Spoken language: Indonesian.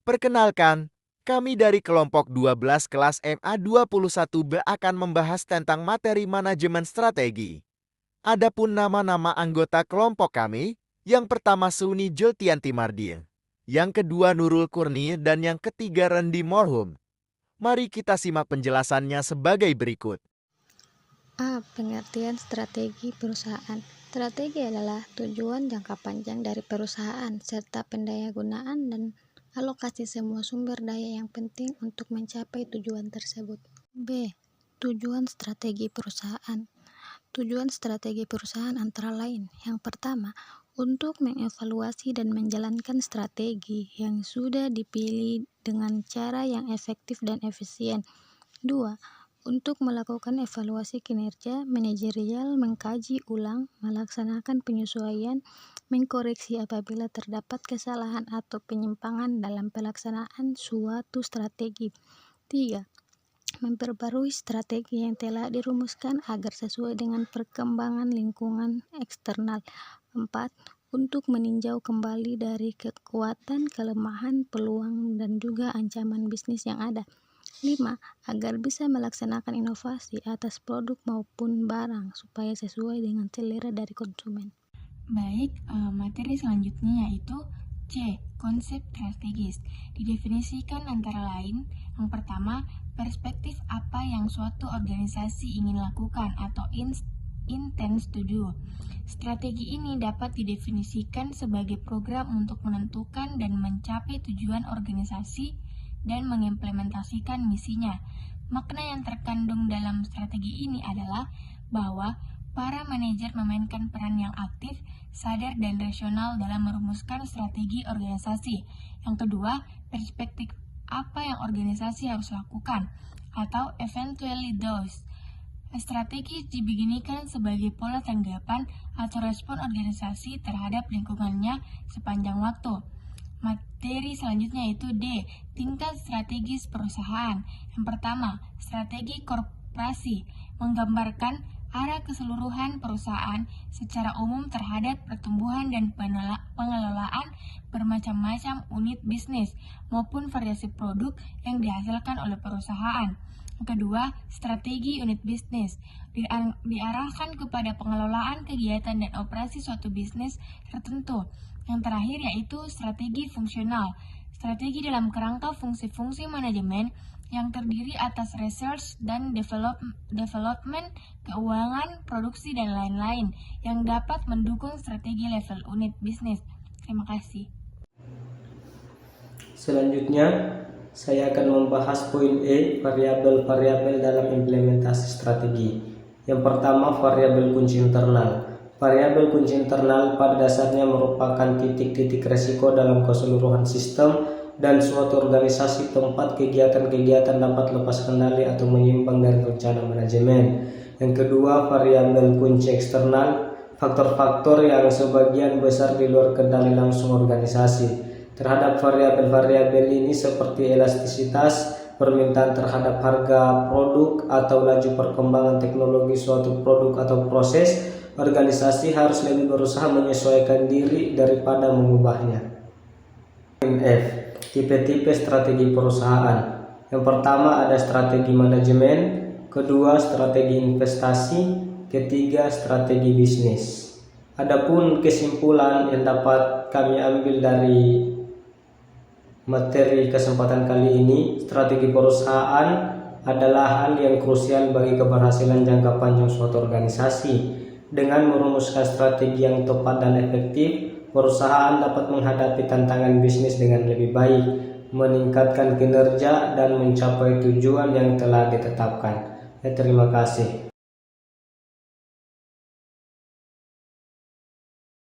Perkenalkan, kami dari kelompok 12 kelas MA21B akan membahas tentang materi manajemen strategi. Adapun nama-nama anggota kelompok kami, yang pertama Suni Jultianti Mardi, yang kedua Nurul Kurni, dan yang ketiga Randy Morhum. Mari kita simak penjelasannya sebagai berikut. A. Pengertian strategi perusahaan. Strategi adalah tujuan jangka panjang dari perusahaan serta pendayagunaan dan alokasi semua sumber daya yang penting untuk mencapai tujuan tersebut. B. Tujuan strategi perusahaan. Tujuan strategi perusahaan antara lain: yang pertama, untuk mengevaluasi dan menjalankan strategi yang sudah dipilih dengan cara yang efektif dan efisien. 2. Untuk melakukan evaluasi kinerja manajerial, mengkaji ulang, melaksanakan penyesuaian, mengkoreksi apabila terdapat kesalahan atau penyimpangan dalam pelaksanaan suatu strategi. 3. Memperbarui strategi yang telah dirumuskan agar sesuai dengan perkembangan lingkungan eksternal. 4. Untuk meninjau kembali dari kekuatan, kelemahan, peluang, dan juga ancaman bisnis yang ada. 5. Agar bisa melaksanakan inovasi atas produk maupun barang supaya sesuai dengan selera dari konsumen. Baik, materi selanjutnya yaitu C. Konsep strategis. Didefinisikan antara lain: yang pertama, perspektif apa yang suatu organisasi ingin lakukan atau intends to do. Strategi ini dapat didefinisikan sebagai program untuk menentukan dan mencapai tujuan organisasi dan mengimplementasikan misinya. Makna yang terkandung dalam strategi ini adalah bahwa para manajer memainkan peran yang aktif, sadar, dan rasional dalam merumuskan strategi organisasi. Yang kedua, perspektif apa yang organisasi harus lakukan atau eventually does. Strategi dibeginikan sebagai pola tanggapan atau respon organisasi terhadap lingkungannya sepanjang waktu. Materi selanjutnya yaitu D. Tingkat strategis perusahaan. Yang pertama, strategi korporasi menggambarkan arah keseluruhan perusahaan secara umum terhadap pertumbuhan dan pengelolaan bermacam-macam unit bisnis maupun variasi produk yang dihasilkan oleh perusahaan. Yang kedua, strategi unit bisnis diarahkan kepada pengelolaan kegiatan dan operasi suatu bisnis tertentu. Yang terakhir yaitu strategi fungsional. Strategi dalam kerangka fungsi-fungsi manajemen yang terdiri atas research dan development, keuangan, produksi, dan lain-lain yang dapat mendukung strategi level unit bisnis. Terima kasih. Selanjutnya, saya akan membahas poin E, variabel-variabel dalam implementasi strategi. Yang pertama, variabel kunci internal. Variabel kunci internal pada dasarnya merupakan titik-titik resiko dalam keseluruhan sistem dan suatu organisasi tempat kegiatan-kegiatan dapat lepas kendali atau menyimpang dari rencana manajemen. Yang kedua, variabel kunci eksternal, faktor-faktor yang sebagian besar di luar kendali langsung organisasi. Terhadap variabel-variabel ini seperti elastisitas, permintaan terhadap harga produk, atau laju perkembangan teknologi suatu produk atau proses, organisasi harus lebih berusaha menyesuaikan diri daripada mengubahnya. F. Tipe-tipe strategi perusahaan. Yang pertama ada strategi manajemen, kedua strategi investasi, ketiga strategi bisnis. Adapun kesimpulan yang dapat kami ambil dari materi kesempatan kali ini, strategi perusahaan adalah hal yang krusial bagi keberhasilan jangka panjang suatu organisasi. Dengan merumuskan strategi yang tepat dan efektif, perusahaan dapat menghadapi tantangan bisnis dengan lebih baik, meningkatkan kinerja, dan mencapai tujuan yang telah ditetapkan. Terima kasih.